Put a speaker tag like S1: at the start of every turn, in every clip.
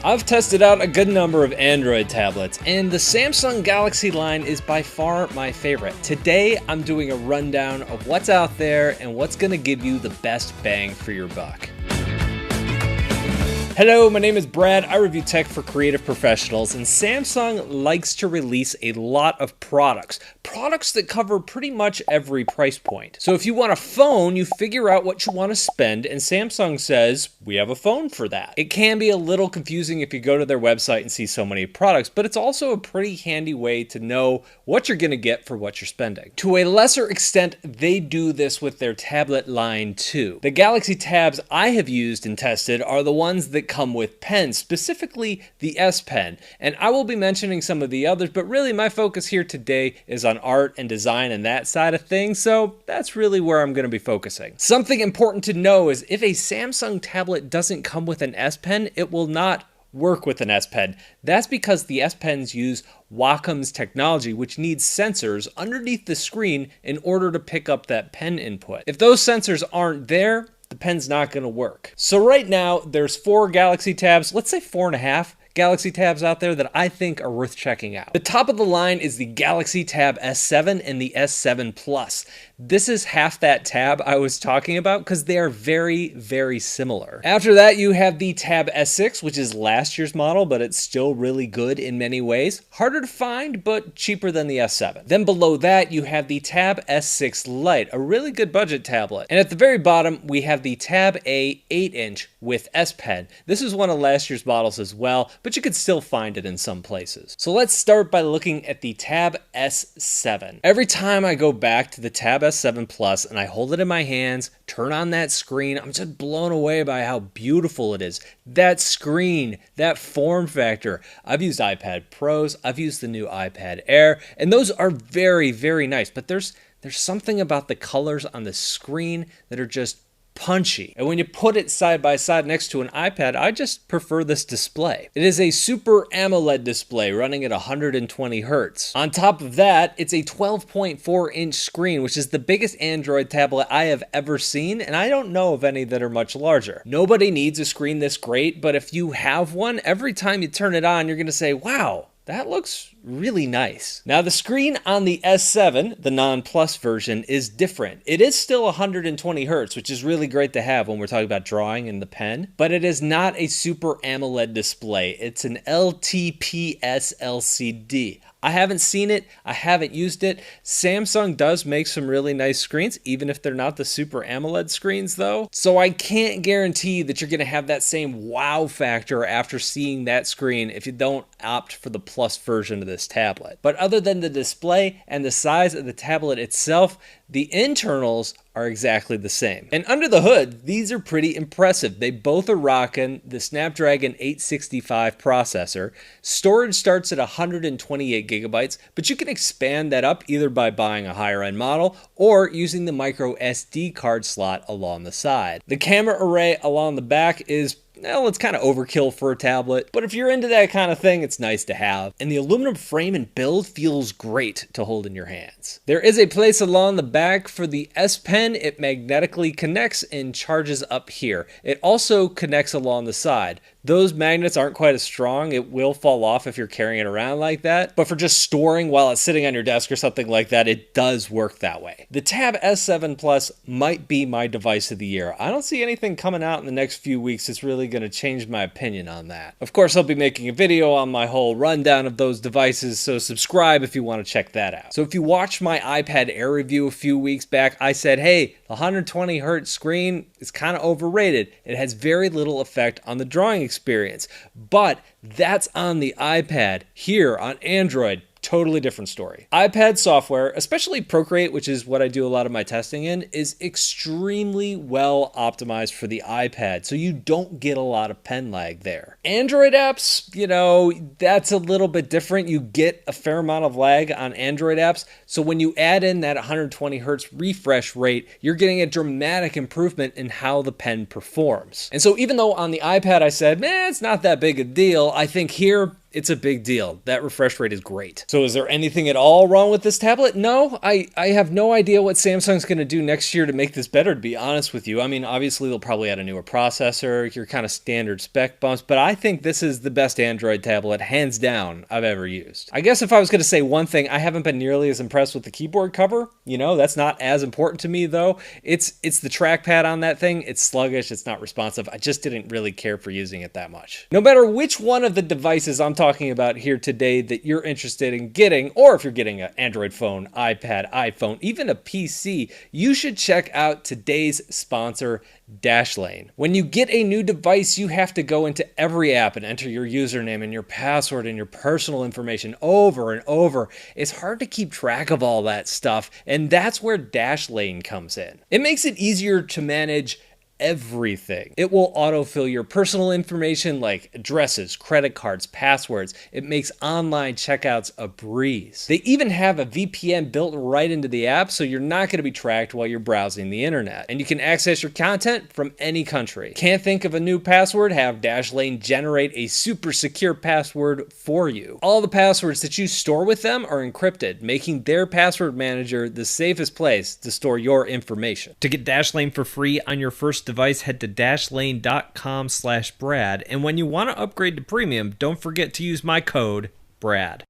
S1: I've tested out a good number of Android tablets, and the Samsung Galaxy line is by far my favorite. Today, I'm doing a rundown of what's out there and what's going to give you the best bang for your buck. Hello, my name is Brad. I review tech for creative professionals, and Samsung likes to release a lot of products that cover pretty much every price point. So if you want a phone, you figure out what you want to spend, and Samsung says, we have a phone for that. It can be a little confusing if you go to their website and see so many products, but it's also a pretty handy way to know what you're going to get for what you're spending. To a lesser extent, they do this with their tablet line too. The Galaxy Tabs I have used and tested are the ones that come with pens, specifically the S Pen, and I will be mentioning some of the others, but really my focus here today is on art and design and that side of things, so that's really where I'm going to be focusing. Something important to know is if a Samsung tablet doesn't come with an S Pen, it will not work with an S Pen. That's because the S Pens use Wacom's technology, which needs sensors underneath the screen in order to pick up that pen input. If those sensors aren't there, the pen's not going to work. So right now, there's 4 Galaxy Tabs, let's say 4.5 Galaxy Tabs out there that I think are worth checking out. The top of the line is the Galaxy Tab S7 and the S7 Plus. This is half that tab I was talking about because they are very, very similar. After that, you have the Tab S6, which is last year's model, but it's still really good in many ways. Harder to find, but cheaper than the S7. Then below that, you have the Tab S6 Lite, a really good budget tablet. And at the very bottom, we have the Tab A 8-inch with S Pen. This is one of last year's models as well, but you could still find it in some places. So let's start by looking at the Tab S7. Every time I go back to the Tab S7 Plus and I hold it in my hands, turn on that screen, I'm just blown away by how beautiful it is. That screen, that form factor. I've used iPad Pros, I've used the new iPad Air, and those are very, very nice, but there's something about the colors on the screen that are just punchy. And when you put it side by side next to an iPad, I just prefer this display. It is a Super AMOLED display running at 120 Hz. On top of that, it's a 12.4-inch screen, which is the biggest Android tablet I have ever seen, and I don't know of any that are much larger. Nobody needs a screen this great, but if you have one, every time you turn it on, you're going to say, wow, that looks really nice. Now the screen on the S7, the non-plus version, is different. It is still 120 Hz, which is really great to have when we're talking about drawing in the pen, but it is not a Super AMOLED display. It's an LTPS LCD. I haven't seen it, I haven't used it. Samsung does make some really nice screens, even if they're not the Super AMOLED screens though. So I can't guarantee that you're gonna have that same wow factor after seeing that screen if you don't opt for the Plus version of this tablet. But other than the display and the size of the tablet itself, the internals are exactly the same. And under the hood, these are pretty impressive. They both are rocking the Snapdragon 865 processor. Storage starts at 128 gigabytes, but you can expand that up either by buying a higher end model or using the micro SD card slot along the side. The camera array along the back is, well, it's kind of overkill for a tablet, but if you're into that kind of thing, it's nice to have. And the aluminum frame and build feels great to hold in your hands. There is a place along the back for the S Pen. It magnetically connects and charges up here. It also connects along the side. Those magnets aren't quite as strong. It will fall off if you're carrying it around like that, but for just storing while it's sitting on your desk or something like that, it does work that way. The Tab S7 Plus might be my device of the year. I don't see anything coming out in the next few weeks that's really going to change my opinion on that. Of course, I'll be making a video on my whole rundown of those devices, so subscribe if you want to check that out. So if you watched my iPad Air review a few weeks back, I said, hey, the 120 Hz screen is kind of overrated. It has very little effect on the drawing experience, but that's on the iPad. Here on Android, totally different story. iPad software, especially Procreate, which is what I do a lot of my testing in, is extremely well optimized for the iPad, so you don't get a lot of pen lag there. Android apps, you know, that's a little bit different. You get a fair amount of lag on Android apps, so when you add in that 120 Hz refresh rate, you're getting a dramatic improvement in how the pen performs. And so even though on the iPad I said, man, it's not that big a deal, I think here, it's a big deal. That refresh rate is great. So is there anything at all wrong with this tablet? No, I have no idea what Samsung's going to do next year to make this better, to be honest with you. I mean, obviously they'll probably add a newer processor, your kind of standard spec bumps, but I think this is the best Android tablet, hands down, I've ever used. I guess if I was going to say one thing, I haven't been nearly as impressed with the keyboard cover. You know, that's not as important to me though. It's the trackpad on that thing. It's sluggish, it's not responsive. I just didn't really care for using it that much. No matter which one of the devices I'm talking about here today that you're interested in getting, or if you're getting an Android phone, iPad, iPhone, even a PC, you should check out today's sponsor, Dashlane. When you get a new device, you have to go into every app and enter your username and your password and your personal information over and over. It's hard to keep track of all that stuff, and that's where Dashlane comes in. It makes it easier to manage everything. It will autofill your personal information like addresses, credit cards, passwords. It makes online checkouts a breeze. They even have a VPN built right into the app, so you're not going to be tracked while you're browsing the internet. And you can access your content from any country. Can't think of a new password? Have Dashlane generate a super secure password for you. All the passwords that you store with them are encrypted, making their password manager the safest place to store your information. To get Dashlane for free on your first device, head to dashlane.com/Brad, and when you want to upgrade to premium, don't forget to use my code BRAD.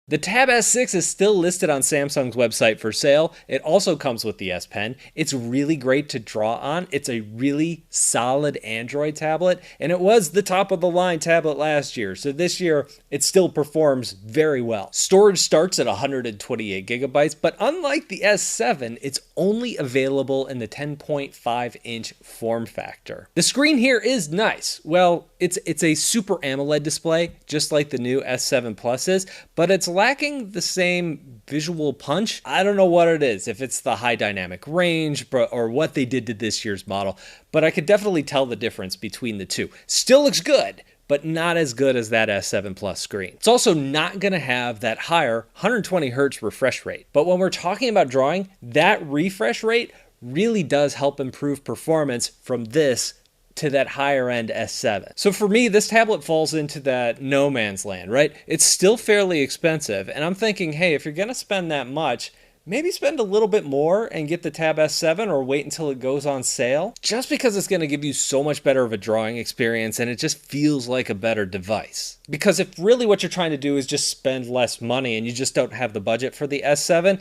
S1: The Tab S6 is still listed on Samsung's website for sale. It also comes with the S Pen. It's really great to draw on. It's a really solid Android tablet, and it was the top of the line tablet last year. So this year, it still performs very well. Storage starts at 128 gigabytes, but unlike the S7, it's only available in the 10.5-inch form factor. The screen here is nice. Well, it's a Super AMOLED display, just like the new S7 Plus is, but it's lacking the same visual punch. I don't know what it is, if it's the high dynamic range or what they did to this year's model, but I could definitely tell the difference between the two. Still looks good, but not as good as that S7 Plus screen. It's also not going to have that higher 120 hertz refresh rate. But when we're talking about drawing, that refresh rate really does help improve performance from this to that higher end S7. So for me, this tablet falls into that no man's land, right? It's still fairly expensive, and I'm thinking, hey, if you're gonna spend that much, maybe spend a little bit more and get the Tab S7 or wait until it goes on sale, just because it's gonna give you so much better of a drawing experience and it just feels like a better device. Because if really what you're trying to do is just spend less money and you just don't have the budget for the S7,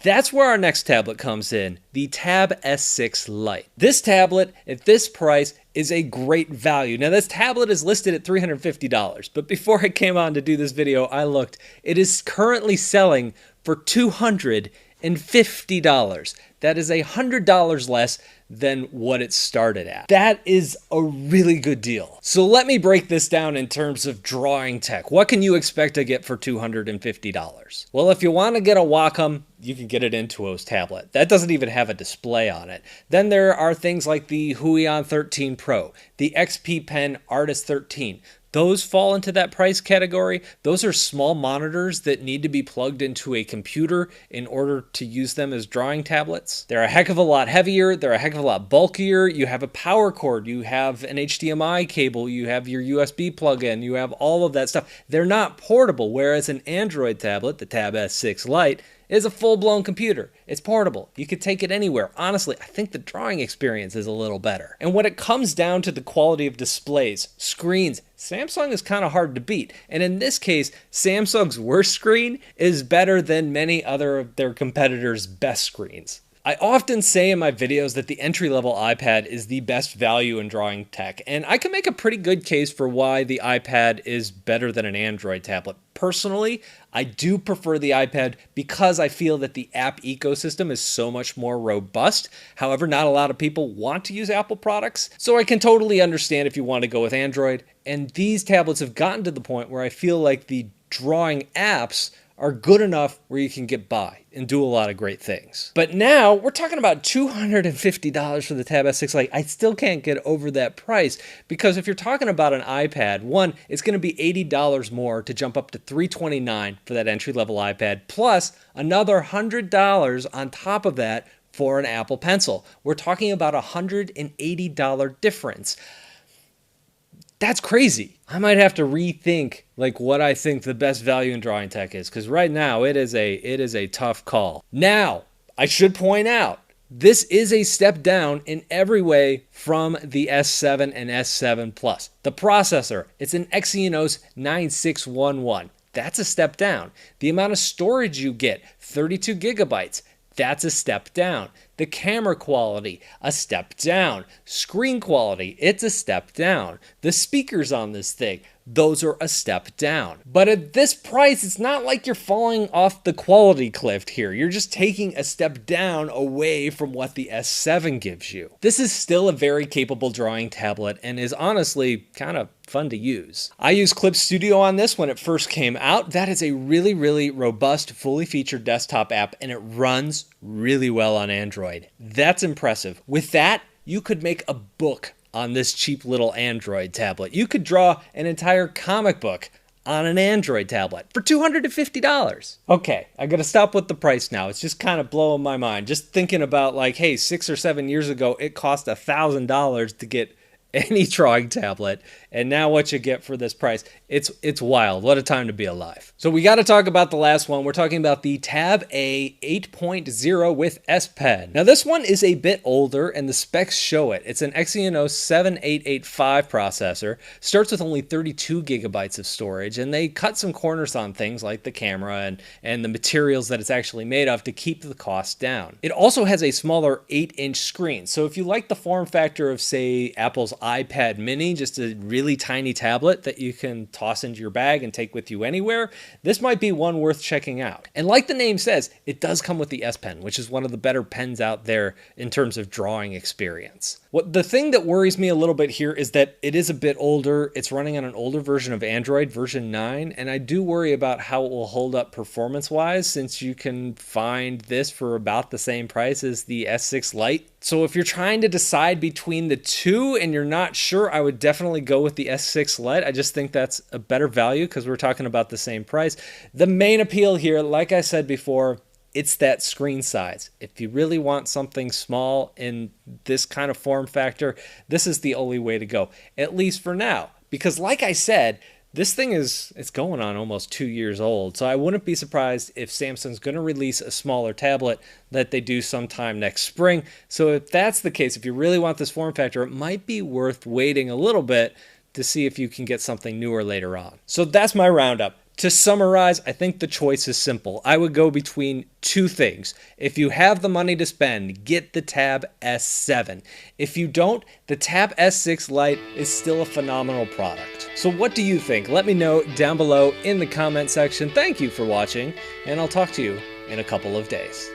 S1: that's where our next tablet comes in, the Tab S6 Lite. This tablet at this price is a great value. Now this tablet is listed at $350, but before I came on to do this video, I looked. It is currently selling for $250. That is $100 less than what it started at. That is a really good deal. So let me break this down in terms of drawing tech. What can you expect to get for $250? Well, if you want to get a Wacom, you can get an Intuos tablet. That doesn't even have a display on it. Then there are things like the Huion 13 Pro, the XP Pen Artist 13. Those fall into that price category. Those are small monitors that need to be plugged into a computer in order to use them as drawing tablets. They're a heck of a lot heavier. They're a heck of a lot bulkier. You have a power cord. You have an HDMI cable. You have your USB plug-in. You have all of that stuff. They're not portable, whereas an Android tablet, the Tab S6 Lite, is a full-blown computer. It's portable. You could take it anywhere. Honestly, I think the drawing experience is a little better. And when it comes down to the quality of displays, screens, Samsung is kind of hard to beat. And in this case, Samsung's worst screen is better than many other of their competitors' best screens. I often say in my videos that the entry-level iPad is the best value in drawing tech, and I can make a pretty good case for why the iPad is better than an Android tablet. Personally, I do prefer the iPad because I feel that the app ecosystem is so much more robust. However, not a lot of people want to use Apple products, so I can totally understand if you want to go with Android. And these tablets have gotten to the point where I feel like the drawing apps are good enough where you can get by and do a lot of great things. But now we're talking about $250 for the Tab S6 Lite. I still can't get over that price because if you're talking about an iPad, one, it's going to be $80 more to jump up to $329 for that entry-level iPad, plus another $100 on top of that for an Apple Pencil. We're talking about a $180 difference. That's crazy. I might have to rethink like what I think the best value in drawing tech is, because right now it is a tough call. Now, I should point out, this is a step down in every way from the S7 and S7 Plus. The processor, it's an Exynos 9611. That's a step down. The amount of storage you get, 32 gigabytes, that's a step down. The camera quality, a step down. Screen quality, it's a step down. The speakers on this thing, those are a step down. But at this price, it's not like you're falling off the quality cliff here. You're just taking a step down away from what the S7 gives you. This is still a very capable drawing tablet and is honestly kind of fun to use. I used Clip Studio on this when it first came out. That is a really, really robust, fully featured desktop app, and it runs really well on Android. That's impressive. With that, you could make a book on this cheap little Android tablet. You could draw an entire comic book on an Android tablet for $250. Okay, I gotta stop with the price now. It's just kind of blowing my mind. Just thinking about like, hey, 6 or 7 years ago, it cost $1,000 to get any drawing tablet, and now what you get for this price, it's wild. What a time to be alive. So we got to talk about the last one. We're talking about the Tab A 8.0 with S Pen. Now this one is a bit older and the specs show it. It's an Exynos 7885 processor, starts with only 32 gigabytes of storage, and they cut some corners on things like the camera and the materials that it's actually made of to keep the cost down. It also has a smaller 8-inch screen, so if you like the form factor of, say, Apple's iPad mini, just a really tiny tablet that you can toss into your bag and take with you anywhere, this might be one worth checking out. And like the name says, it does come with the S Pen, which is one of the better pens out there in terms of drawing experience. The thing that worries me a little bit here is that it is a bit older. It's running on an older version of Android, version 9, and I do worry about how it will hold up performance-wise, since you can find this for about the same price as the S6 Lite. So if you're trying to decide between the two and you're not sure, I would definitely go with the S6 Lite. I just think that's a better value because we're talking about the same price. The main appeal here, like I said before, it's that screen size. If you really want something small in this kind of form factor, this is the only way to go, at least for now. Because like I said, this thing it's going on almost 2 years old, so I wouldn't be surprised if Samsung's going to release a smaller tablet that they do sometime next spring. So if that's the case, if you really want this form factor, it might be worth waiting a little bit to see if you can get something newer later on. So that's my roundup. To summarize, I think the choice is simple. I would go between two things. If you have the money to spend, get the Tab S7. If you don't, the Tab S6 Lite is still a phenomenal product. So what do you think? Let me know down below in the comment section. Thank you for watching, and I'll talk to you in a couple of days.